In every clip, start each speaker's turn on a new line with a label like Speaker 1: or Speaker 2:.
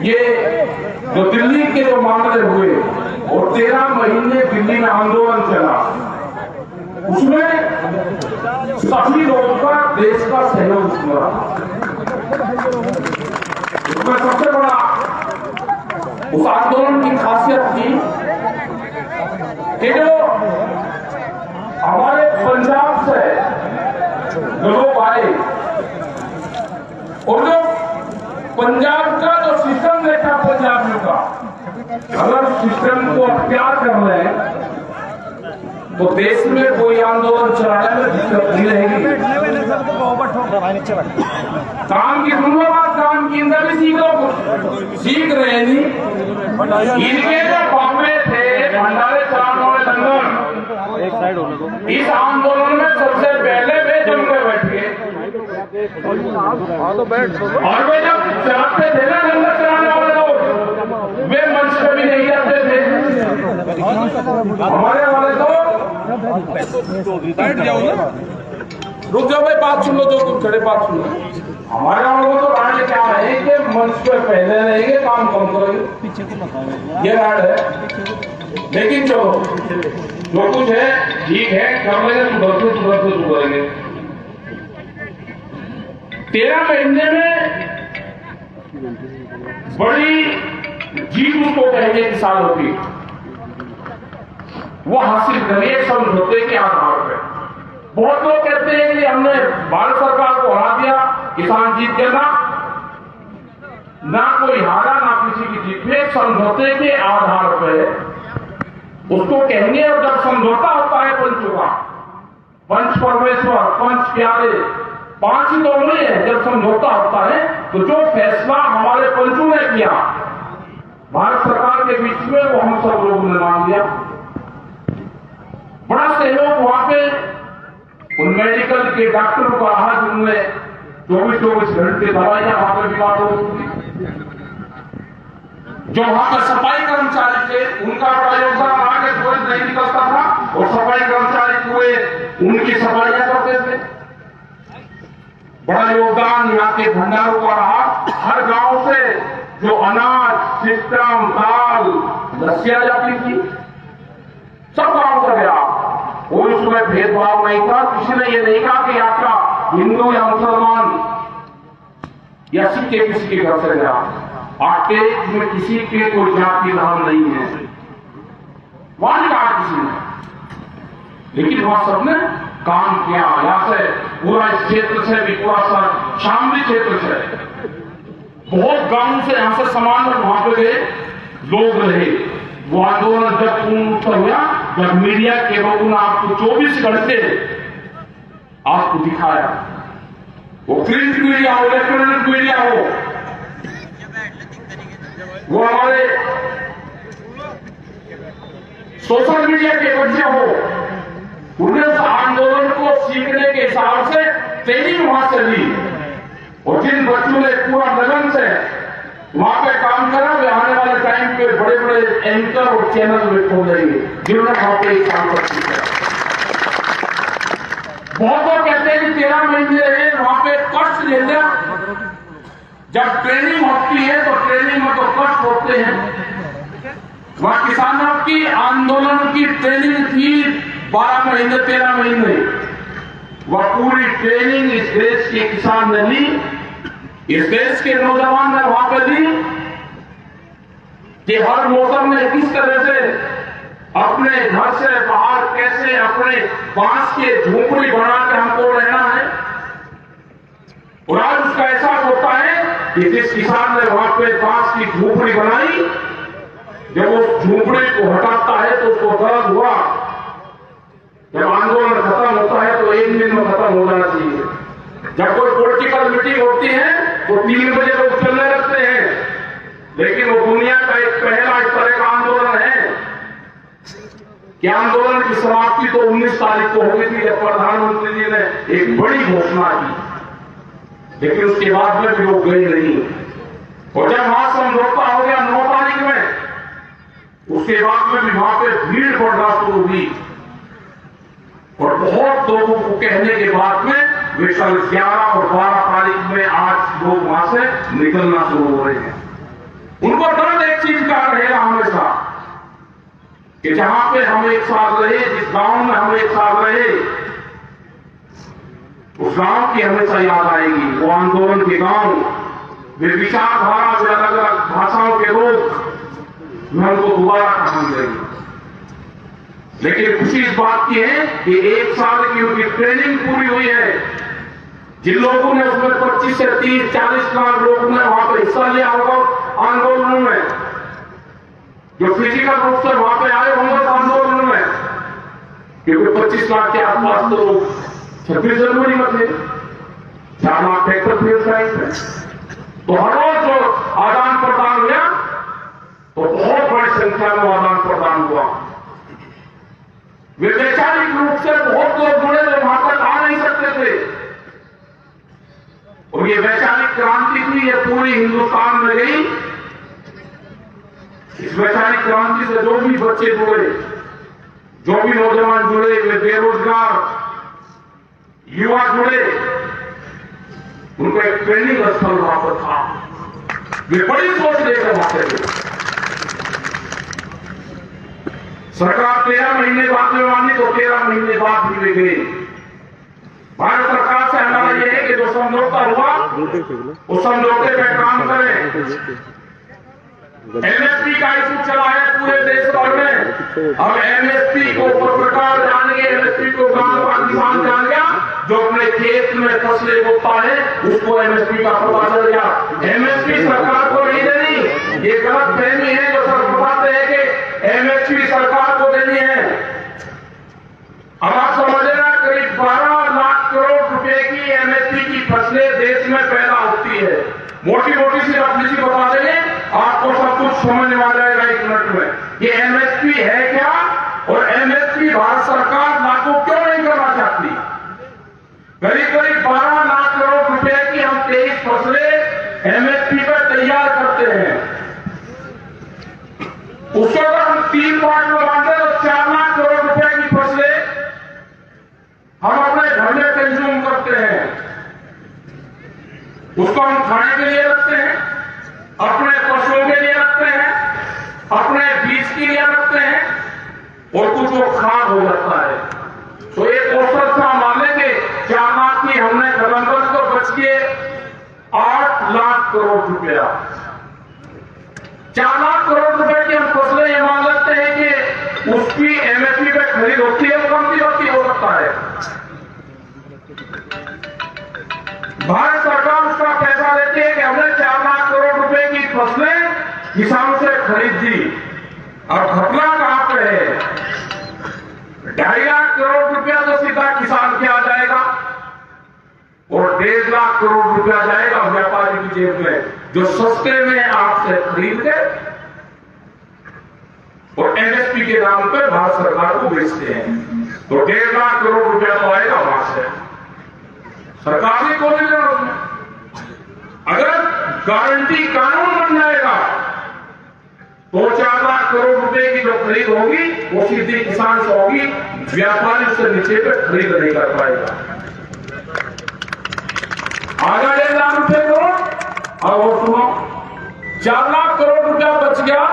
Speaker 1: ये जो दिल्ली के जो मामले हुए और 13 महीने दिल्ली में आंदोलन चला, उसमें सभी लोगों का, देश का सहयोग मिला। उसमें सबसे बड़ा उस आंदोलन की खासियत थी कि जो हमारे पंजाब से लोग आए और जो पंजाब का जो सिस्टम देखा पंजाबियों का, अगर सिस्टम को अख्तियार कर लें तो देश में कोई आंदोलन चलाने में दिक्कत नहीं रहेगी। काम की सुनो बात, काम की अंदर भी सीख रहे हैं नहीं। इनके जो बॉम्बे थे भंडारे चलाने वाले लंदन, इस आंदोलन में सबसे पहले वे जम के बैठे और वे जब चलाते थे ना लंदन चलाने वाले लोग, वे मंच पे भी नहीं जाते थे। हमारे वाले तो रुक जाओ भाई, बात सुन लो, जो तुम खड़े बात सुन लो। हमारे वालों को तो राड क्या है कि मंच पे पहले रहेंगे, काम कम करेंगे, ये राड है। लेकिन चलो जो कुछ है ठीक है, कर लेंगे, सुधरते सुधरेंगे। 13 महीने में बड़ी जीत उसको कहेंगे कि साल होती वो हासिल करिए समझौते के आधार पर। बहुत लोग कहते हैं कि हमने भारत सरकार को हरा दिया, किसान जीत गया। ना कोई हारा ना किसी की जीत हुई, समझौते के आधार पर उसको कहेंगे। और जब समझौता होता है पंचों का, पंच परमेश्वर, पंच प्यारे, 5 ही तो नहीं है। जब समझौता होता है तो जो फैसला हमारे पंचों ने किया भारत सरकार के बीच में, वो हम सब लोगों ने मान लिया। बड़ा सहयोग वहां पे उन मेडिकल के डॉक्टरों का रहा जिनने 24 घंटे दवाइयां वहां पर बीमार होती। जो वहां पर सफाई कर्मचारी थे उनका बड़ा योगदान रहा कि सूरज नहीं निकलता था और सफाई कर्मचारी पूरे उनकी सफाइयां करते थे। बड़ा योगदान यहाँ के भंडारों का रहा। हर गांव से जो अनाज, सिस्टम, दाल, लस्सियां जाती थी, सब गांव से गया। कोई उसमें भेदभाव नहीं था। किसी ने ये नहीं कहा कि आपका हिंदू या मुसलमान या सिख के किसी के घर से गया। आटे में किसी के कोई जाति नाम नहीं है, वहां नहीं कहा किसी ने। लेकिन वहां सबने काम किया। यहां से पूरा इस क्षेत्र से भी, पूरा शामली क्षेत्र से बहुत गांव से यहां से सामान वहां पे गए, लोग रहे। वो आंदोलन जब पूर्ण हुआ, जब मीडिया के लोगों ने आपको 24 घंटे आपको दिखाया, वो प्रिंट मीडिया हो, इलेक्ट्रॉनिक मीडिया हो, वो हमारे सोशल मीडिया के बच्चे हो, उन्हें उस आंदोलन को सीखने के हिसाब से ट्रेनिंग वहां से ली। और जिन बच्चों ने पूरा लगन से वहां पे काम करा, वे आने वाले टाइम पे बड़े बड़े एंकर और चैनल में खोलेंगे जिन्होंने वहां पे काम कर किया। बहुत लोग कहते हैं कि 13 महीने रहे वहां पे, कष्ट ले लिया। जब ट्रेनिंग होती है तो ट्रेनिंग में तो कष्ट होते हैं। वहां किसानों की आंदोलन की ट्रेनिंग थी 12 महीने, 13 महीने। वह पूरी ट्रेनिंग इस देश के किसान ने ली, इस देश के नौजवान ने वहां पे दी कि हर मौसम में किस तरह से अपने घर से बाहर कैसे अपने बांस के झोपड़ी बना के हमको रहना है। और आज उसका एहसास होता है कि जिस किसान ने वहां पे बांस की झोपड़ी बनाई, जब उस झोपड़ी को हटाता है तो उसको दर्द हुआ। जब आंदोलन खत्म होता है तो 1 दिन में खत्म हो जाना चाहिए। जब कोई पॉलिटिकल मीटिंग होती है तो 3 बजे लोग चलने लगते हैं, लेकिन वो दुनिया का एक पहला इस तरह का आंदोलन है कि आंदोलन की समाप्ति तो 19 तारीख को हो गई थी, जब प्रधानमंत्री जी ने एक बड़ी घोषणा की। लेकिन उसके बाद में भी लोग गए नहीं। और जब वहां समझौता हो गया 9 तारीख में, उसके बाद में भी वहां पे भीड़ बढ़ना शुरू हुई। और बहुत लोगों को कहने के बाद में वे कल 11 और 12 तारीख में आज लोग वहां से निकलना शुरू हो रहे हैं। उनको दर्द एक चीज का रहेगा हमेशा कि जहां पे हम एक साथ रहे, जिस गांव में हम एक साथ रहे, उस गांव की हमेशा याद आएगी। वो आंदोलन के गांव, वे विचारधारा से अलग अलग भाषाओं के लोग, मैं उनको दोबारा कहा मिलेंगे। लेकिन खुशी इस बात की है कि 1 साल की उनकी ट्रेनिंग पूरी हुई है। जिन लोगों ने उसमें 25 से 30-40 लाख लोगों ने वहां पर हिस्सा लिया होगा आंदोलन में, जो फिजिकल रूप से वहां पे आए होंगे आंदोलन में, क्योंकि 25 लाख के आसपास तो 26 जनवरी में थे, 4 लाख ट्रैक्टर फील्ड साइड में, तो हर रोज जो आदान प्रदान हुआ तो बहुत बड़ी संख्या में आदान प्रदान हुआ। वे वैचारिक रूप से बहुत लोग जुड़े जो वहां तक आ नहीं सकते थे, और ये वैचारिक क्रांति थी, ये पूरी हिंदुस्तान में गई। इस वैचारिक क्रांति से जो भी बच्चे जुड़े, जो भी नौजवान जुड़े, वे बेरोजगार युवा जुड़े, उनको एक ट्रेनिंग स्थल वहां पर था। वे बड़ी सोच लेकर वहां थे। सरकार 13 महीने बाद में मानी तो 13 महीने बाद भी वे गए। भारत सरकार से हमारा यह है कि जो समझौता हुआ उस समझौते पे काम करें। एमएसपी का इशू चला है पूरे देश भर में। अब एमएसपी को पत्रकार जान गए, एमएसपी को गांव का किसान जान गया, जो अपने खेत में फसलें बोता है उसको एमएसपी का पता चल गया। एमएसपी सरकार को नहीं देनी, ये गलत फहमी है जो सर बताते हैं कि एमएसपी सरकार को देनी है। अब आप समझ लेना, करीब 12 लाख करोड़ रुपए की एमएसपी की फसलें देश में पैदा होती है। मोटी मोटी सी अपनी बता देंगे, आपको सब कुछ समझ में आ जाएगा 1 मिनट में। ये एमएसपी है क्या और एमएसपी भारत सरकार लागू क्यों नहीं करना चाहती। करीब करीब 12 लाख करोड़ रुपए की हम 23 फसलें एमएसपी पर तैयार करते हैं। उसको अगर हम 3 पार्ट में बांटे तो 4 लाख करोड़ रुपए की फसलें हम अपने घर में कंज्यूम करते हैं। उसको हम खाने के लिए रखते हैं, अपने पशुओं के लिए रखते हैं, अपने बीज के लिए रखते हैं, और कुछ वो खाद हो जाता है। तो एक औसत सा मान लेंगे 4 लाख की हमने खबरदार को बच के 8 लाख करोड़ रुपया, 4 लाख करोड़ रुपए की हम फसलें ये मान लेते हैं कि उसकी एमएसपी पे खरीद होती है, कमती होती हो सकता है। भारत सरकार उसका पैसा देती है कि हमने 4 लाख करोड़ रुपए की फसलें किसानों से खरीद दी। अब घटना कहां पे है, 2.5 लाख करोड़ रुपया तो सीधा किसान के आ जाएगा और 1.5 लाख करोड़ रुपया जाएगा व्यापारी की जेब में, जो सस्ते में आपसे खरीद के और एमएसपी के दाम पे भारत सरकार को बेचते हैं। तो 1.5 लाख करोड़ रुपया तो आएगा वहां से, सरकार ने कौन देगा उसमें। अगर गारंटी कानून बन जाएगा तो 4 लाख करोड़ रुपए की जो खरीद होगी वो सीधी किसान से होगी, व्यापारी उससे नीचे पे खरीद नहीं कर पाएगा। आधा 1.5 लाख रुपए करोड़, और वो सुनो 4 लाख करोड़ रुपया बच गया,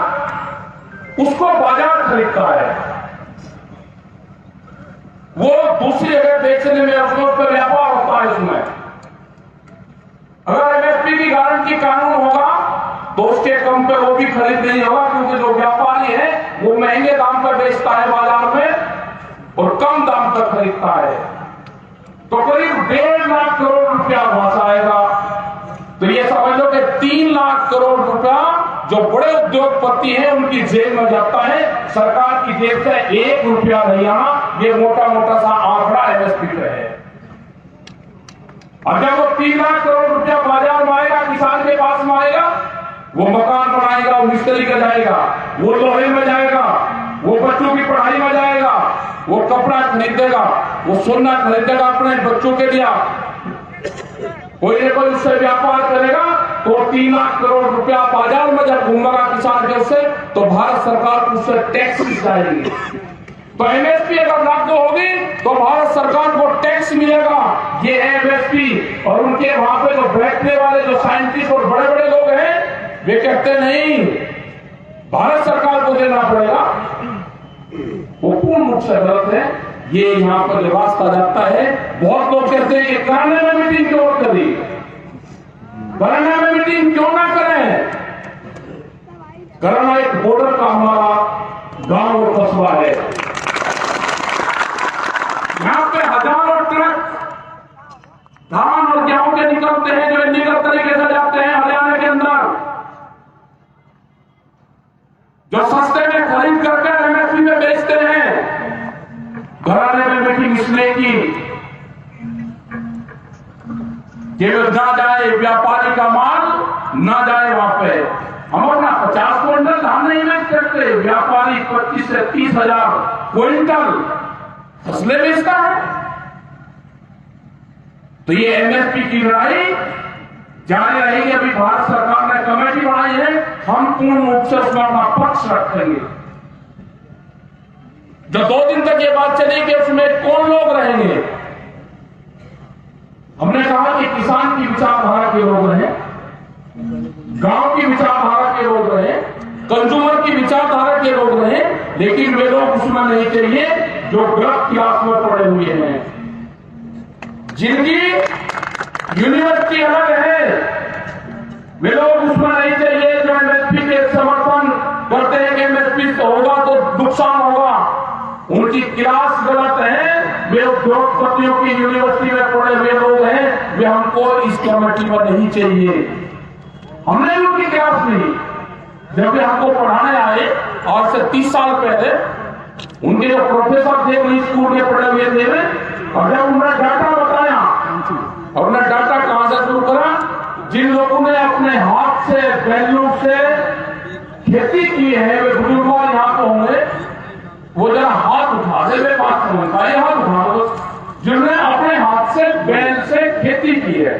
Speaker 1: उसको बाजार खरीदता है, वो दूसरी जगह बेचने में उसमें पर व्यापार होता है। इसमें अगर एमएसपी की गारंटी कानून होगा तो उसके कम पे वो भी खरीद नहीं होगा, क्योंकि जो व्यापारी है वो महंगे दाम पर बेचता है बाजार में और कम दाम पर खरीदता है। तो करीब 1.5 लाख करोड़ रुपया वहां आएगा। तो ये समझ लो कि 3 लाख करोड़ रुपया जो बड़े उद्योगपति हैं उनकी जेब में जाता है, सरकार की जेब से 1 रुपया नहीं आना। ये मोटा मोटा सा आंकड़ा एमएसपी पे है। और जब वो 3 लाख करोड़ रुपया बाजार में आएगा, किसान के पास में आएगा, वो मकान बनाएगा, वो मिस्त्री का जाएगा, वो लोहे में जाएगा, वो बच्चों की पढ़ाई में जाएगा, वो कपड़ा खरीदेगा, वो सोना खरीदेगा अपने बच्चों के लिए, कोई ना कोई उससे व्यापार करेगा। तो 3 लाख करोड़ रुपया बाजार में जब घूमेगा किसान के उससे, तो भारत सरकार उससे टैक्स जाएगी। तो एमएसपी अगर लागू होगी तो भारत सरकार को टैक्स मिलेगा। ये एमएसपी और उनके वहां पे जो बैठने वाले जो साइंटिस्ट और बड़े बड़े लोग हैं, वे कहते नहीं, भारत सरकार को देना पड़ेगा। वो पूर्ण रूप से गलत है। ये यहाँ पर लिबास कहा जाता है। बहुत लोग कहते हैं कि कराने में मीटिंग क्यों करी, कराने में मीटिंग क्यों ना करें। कराना एक बॉर्डर का हमारा गांव और कस्बा है। यहाँ पे हजारों ट्रक धान और गेहूं के निकलते हैं, जो इलीगल तरीके से जाते हैं हरियाणा के अंदर, जो सस्ते में खरीद करके एमएसपी में बेचते हैं। घराने में मीटिंग इसलिए की कि ना जाए व्यापारी का माल, ना जाए वहां पे। हम अपना 50 क्विंटल धान नहीं बेच सकते, व्यापारी 25 से 30 हजार क्विंटल फसलें बेचता है। तो ये एमएसपी की लड़ाई जारी रहेगी। अभी भारत सरकार ने कमेटी बनाई है, हम पूर्ण रूप से उसमें अपना पक्ष रखेंगे। जो 2 दिन तक ये बात चलेगी उसमें कौन लोग रहेंगे। हमने कहा कि किसान की विचारधारा के लोग रहे, गांव की विचारधारा के लोग रहे, कंज्यूमर की विचारधारा के लोग रहे, लेकिन वे लोग उसमें नहीं चाहिए जो गलत क्लास में पड़े हुए हैं, जिनकी यूनिवर्सिटी अलग है। वे लोग उसमें नहीं चाहिए जो एमएसपी के समर्थन करते हैं कि एमएसपी होगा तो नुकसान होगा। उनकी क्लास गलत है। वे उद्योगपतियों की यूनिवर्सिटी में पढ़े हुए लोग हैं, वे हमको इस कमेटी में नहीं चाहिए। हमने भी उनकी क्लास ली जब वे हमको पढ़ाने आए, आज से 30 साल पहले। उनके जो प्रोफेसर थे वही स्कूल में पढ़े हुए थे, और जब उन्होंने डाटा बताया, और उन्होंने डाटा कहां से शुरू करा, जिन लोगों ने अपने हाथ से बैलों से खेती की है, वे बुजुर्ग यहाँ पे होंगे, वो जरा हाथ उठा दे, वे बात समझ पाए, हाथ उठा दो जिन्होंने अपने हाथ से बैल से खेती की है।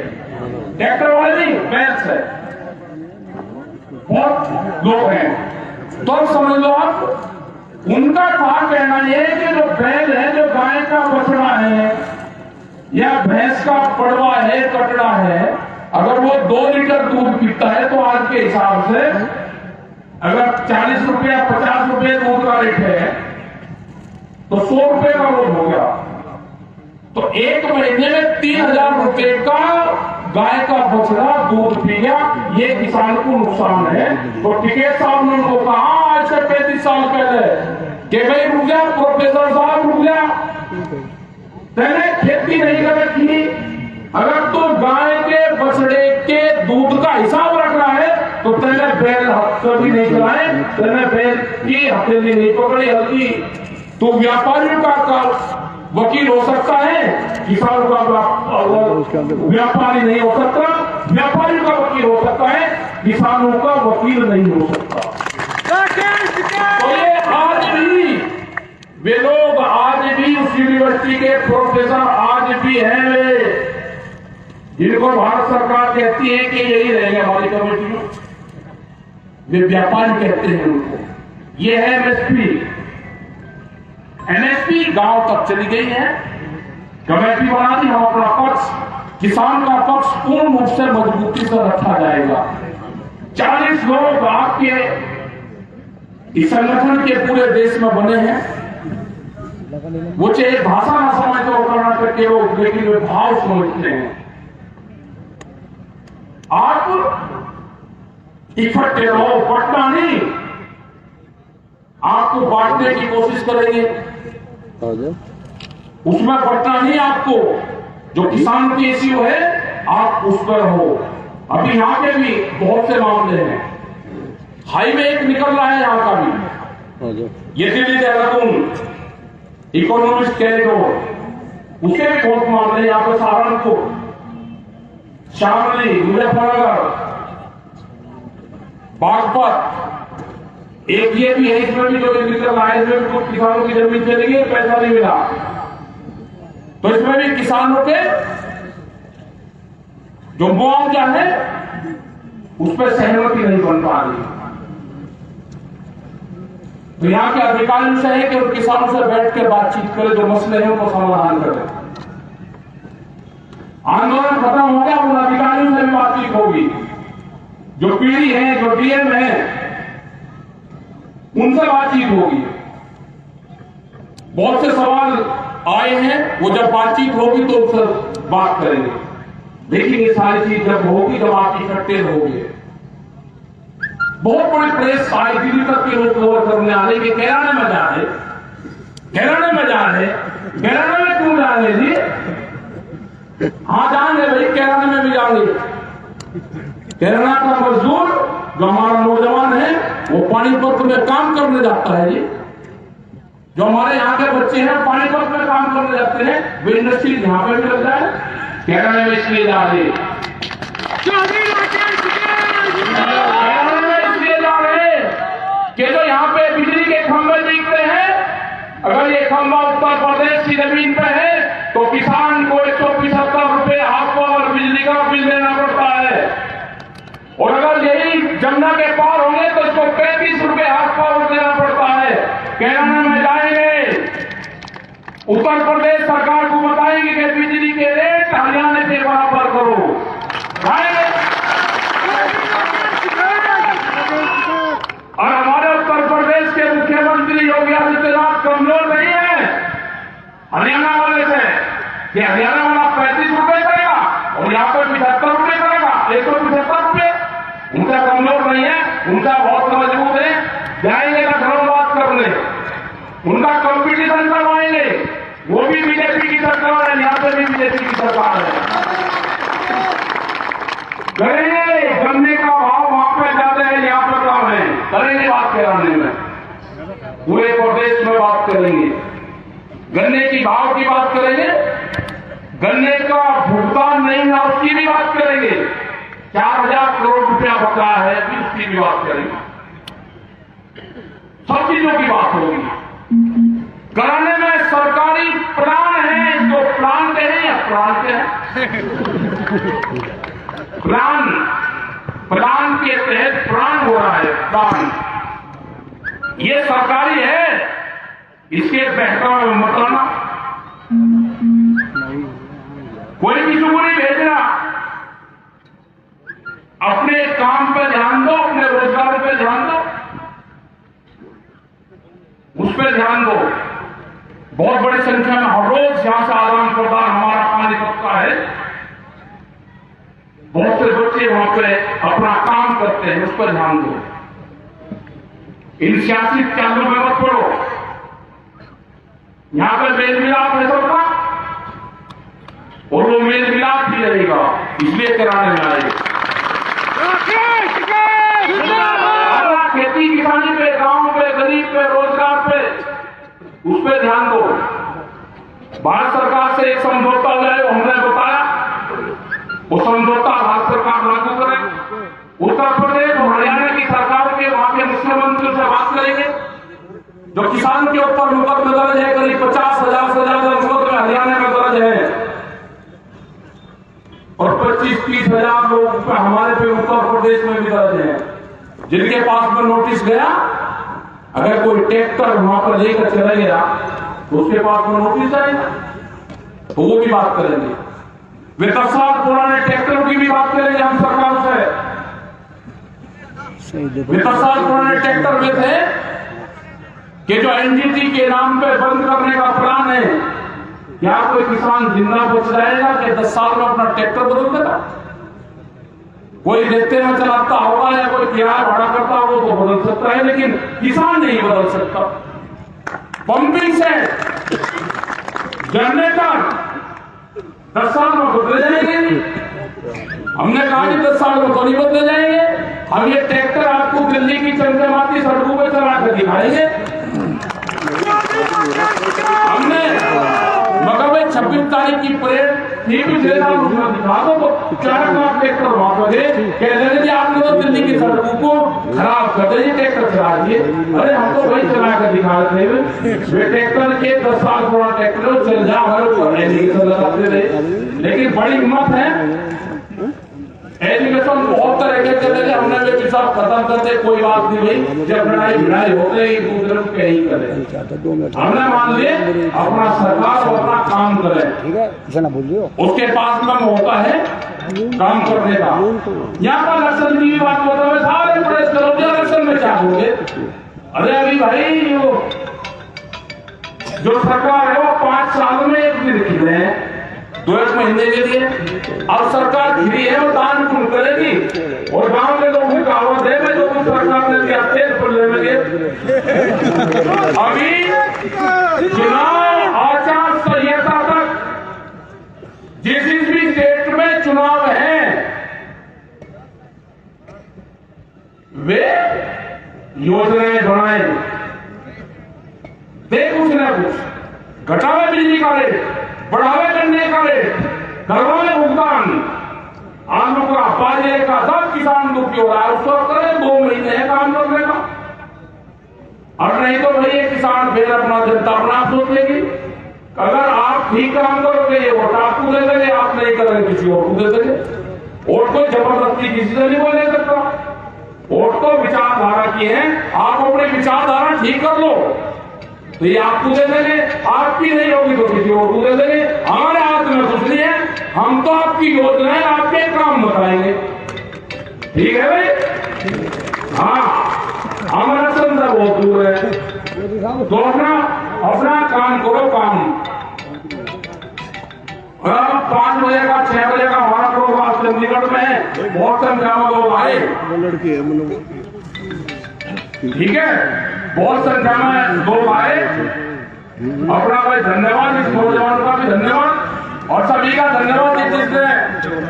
Speaker 1: ट्रैक्टर वाले नहीं, बैल से बहुत लोग हैं। तो समझ लो आप, उनका था कहना यह कि जो बैल है, जो गाय का बछड़ा है या भैंस का पड़वा है, कटड़ा है, अगर वो 2 लीटर दूध पीता है तो आज के हिसाब से अगर 40 रुपए 50 रुपए दूध का रेट है तो 100 रुपए का रोज हो गया। तो 1 महीने में 3000 रुपए का गाय का बछड़ा दूध पी गया। ये किसान को नुकसान है। तो टिकैत साहब ने उनको कहा आज से 35 साल पहले कि भाई रुक जा, प्रोफेसर साहब रुक जा, पहले खेती नहीं कर रखी। अगर तो गाय के बछड़े के दूध का हिसाब रख रहा है तो पहले बैल कभी नहीं चलाए, पहले बैल की हथेली नहीं पकड़ी हल्की। तो व्यापारियों का वकील हो सकता है, किसानों का व्यापारी नहीं हो सकता। व्यापारियों का वकील हो सकता है, किसानों का वकील नहीं हो सकता। तो ये आज भी वे लोग, आज भी उस यूनिवर्सिटी के प्रोफेसर आज भी हैं वे, जिनको भारत सरकार कहती है कि यही रहेंगे हमारी कमेटी में, वे व्यापारी कहते हैं उनको। ये है एमएसपी। एमएसपी गांव तक चली गई है, कमेटी बना दी। हम अपना पक्ष, किसान का पक्ष पूर्ण रूप से मजबूती से रखा जाएगा। 40 लोग आपके इस संगठन के पूरे देश में बने हैं। वो चाहे भाषा ना समझते हो कर्नाटक के लोग, लेकिन वे भाव समझते हैं। आप इकट्ठे रहो, बंटना नहीं। आपको बांटने की कोशिश करेंगे, उसमें बंटना नहीं। आपको जो किसान की इश्यू है आप उस पर हो। अभी यहाँ के भी बहुत से मामले हैं। हाईवे एक निकल रहा है यहाँ का भी, ये दिल्ली देहरादून इकोनॉमिक कॉरिडोर, उसके भी बहुत मामले यहाँ पे। सहारनपुर, शामली, मुजफ्फरनगर, बागपत, एक ये भी है। इसमें भी जो निकल रहा है, इसमें भी कुछ किसानों की जमीन चली गई, पैसा नहीं मिला। तो इसमें भी किसानों के जो मुआवजा है उस पर सहमति नहीं बन पा रही। तो यहाँ के अधिकारियों से है कि उन किसानों से बैठ के बातचीत करें, जो मसले हैं उनको समाधान करें। आंदोलन खत्म हो गया, उन अधिकारियों से भी बातचीत होगी। जो पीडी है, जो डीएम है, उनसे बातचीत होगी। बहुत से सवाल आए हैं, वो जब बातचीत होगी तो उससे बात करेंगे। लेकिन ये सारी चीज जब होगी, जब आप इकट्ठे होंगे। बहुत बड़ी प्रेस आई, दिल्ली तक के लोग कवर करने आ रहे कि कैराने में जा रहे, कैराने में जा रहे, कैराने में क्यों जा रहे जी? हाँ जाएंगे भाई, कैराने में भी जाएंगे। कैराना का मजदूर जो हमारा नौजवान है, वो पानीपत में काम करने जाता है जी। जो हमारे यहाँ के बच्चे हैं पानीपत में काम करने जाते हैं, वे इंडस्ट्री यहाँ पे भी लग जाए, कैराने में इसलिए जा रहे, कैराने में इसलिए जा रहे कि जो यहाँ पे बिजली के खंभे दिखते हैं, अगर ये खंभा उत्तर प्रदेश की जमीन पे है तो किसान को 175 रुपए हाफ पावर बिजली का बिल देना पड़ता है, और अगर यही जमुना के पार होंगे तो इसको 35 रुपए हाफ पावर देना पड़ता है। कैराना में जाएंगे, उत्तर प्रदेश सरकार को बताएंगे कि बिजली के रेट हरियाणा के बराबर करो। और हमारे उत्तर प्रदेश के मुख्यमंत्री योगी आदित्यनाथ कमजोर नहीं है हरियाणा वाले से, कि हरियाणा वाला 35 रुपए करेगा और यहाँ पर 75 रुपए करेगा, 175 रुपए। उनका कमजोर नहीं है, उनका बहुत मजबूत है। जाएंगे लखनऊ बात करने, उनका कंपटीशन करवाएंगे। वो भी बीजेपी की सरकार है, यहाँ पे भी बीजेपी की सरकार है। करेंगे, गन्ने का भाव वहां पे ज्यादा है, यहाँ पर कम है, करेंगे बात कराने में, पूरे प्रदेश में बात करेंगे। गन्ने की भाव की बात करेंगे, गन्ने का भुगतान नहीं है उसकी भी बात करेंगे। 4000 करोड़ रुपया बचा है भी उसकी भी बात करेंगे। सब चीजों की बात होगी। कराने में सरकारी प्लान है, इसको प्लान कहें या प्लान कहें, प्लान के तहत प्लान हो रहा है। प्लान ये सरकारी है, इसके बहकावे में मत आना, कोई किसी को नहीं भेजना। अपने काम पे ध्यान दो, अपने रोजगार पे ध्यान दो, उस पर ध्यान दो। बहुत बड़ी संख्या में हर रोज यहां से आदान प्रदान हमारा पानीपत का है। बहुत से बच्चे वहां पे अपना काम करते हैं, उस पर ध्यान दो। इन सियासी चालों में मत पड़ो। यहां पर मेल मिलाप है सबका, और वो मेल मिलाप भी रहेगा, इसलिए कराने में आएगा। खेती किसानी पे, गांव पे, गरीब पे, रोजगार पे, उस पर ध्यान दो। भारत सरकार से एक समझौता हो जाए, हमने बताया, वो समझौता भारत सरकार लागू करे। उत्तर प्रदेश और हरियाणा की सरकार के वहां के मुख्यमंत्री से बात करेंगे। जो किसान के ऊपर मुकदमे दर्ज है, करीब 50,000 से ज्यादा मुकदमे हरियाणा में दर्ज है, और 25-30 हजार लोग हमारे पे उत्तर प्रदेश में भी दर्ज है, जिनके पास में नोटिस गया। अगर कोई ट्रैक्टर वहां पर लेकर चला गया तो उसके पास में नोटिस आएगा, तो वो भी बात करेंगे। वे 10 साल पुराने ट्रैक्टरों की भी बात करेंगे हम सरकार से। वे 10 साल पुराने ट्रैक्टर में थे कि जो एनजीटी के नाम पे बंद करने का प्लान है, क्या कोई किसान जिंदा बच जाएगा कि 10 साल में अपना ट्रैक्टर बदल देगा? कोई रेते में चलाता होगा या कोई किराया भाड़ा करता होगा तो बदल सकता है, लेकिन किसान नहीं बदल सकता। पंपिंग सेट, जनरेटर 10 साल में बदले जाएंगे। हमने कहा कि 10 साल में तो नहीं बदले जाएंगे। हम ये ट्रैक्टर आपको दिल्ली की चमचमाती सड़कों पर चला कर दिखाएंगे। हमने मगर भाई 26 तारीख की परेड थी, दिखा दो तो 4 लाख ट्रैक्टर वहां पर कह रहे थे आपने तो दिल्ली की सड़कों को खराब कर दिए, ट्रैक्टर चला दिए। अरे हम तो वही चला कर दिखा रहे थे। वे ट्रैक्टर के 10 साल पुराना ट्रैक्टर चल जाओ लगाते रहे, लेकिन बड़ी हिम्मत है एजुकेशन बहुत तरह के चले गए, हमने भी सब खत्म करते, कोई बात नहीं भाई, जब लड़ाई भिड़ाई होते ही दूसरे को कहीं करे, हमने मान लिए अपना सरकार अपना काम करे, ठीक है, ऐसा ना बोलिए, उसके पास में होता है काम करने का। यहाँ पर इलेक्शन की बात होता है, सारे प्रेस करोगे इलेक्शन में क्या होंगे? अरे अभी भाई जो सरकार है वो 5 साल में एक दिन खिले हैं, 2 महीने के लिए। अब सरकार खिली है वो दान पुण्य करेगी, और गांव के लोगों की कहावत है भाई, जो सरकार ने दिया तेल खुलने लगे। अभी चुनाव आचार संहिता तक जिस भी स्टेट में चुनाव है वे योजनाएं बनाए, दे कुछ ना कुछ, घटावे बिजली का रेट, बढ़ावे गन्ने का रेट, करवाए भुगतान, आलू का, बाजरे का, सब किसान दुखी हो रहा है, उसको करें 2 महीने है काम करने का। और नहीं तो भाई ये किसान फिर अपना जनता अपना सोच लेगी। अगर आप ठीक काम करोगे ये वोट आपको दे देंगे, आप नहीं करेंगे किसी और को दे देंगे। वोट को जबरदस्ती किसी से नहीं बोल सकता, वोट तो विचारधारा की है, आप अपनी विचारधारा ठीक कर लो तो ये आपको दे देंगे, आपकी नहीं होगी तो किसी और को दे देंगे। हमारे हाथ में कुछ नहीं है, हम तो आपकी योजनाएं आपके काम बताएंगे, ठीक है भाई। हाँ, हमारा संदा बहुत दूर है, तो अपना काम करो, काम 5 बजे का 6 बजे का हमारा प्रोग्राम चंडीगढ़ में है, बहुत संख्या में लोग आए, ठीक है, बहुत संख्या में लोग आए। अपना भाई धन्यवाद, इस नौजवान का भी धन्यवाद और सभी का धन्यवाद जिसने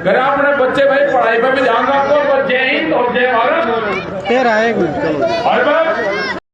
Speaker 1: मेरे अपने बच्चे भाई पढ़ाई पे भी ध्यान रखो, जय हिंद और जय भारत।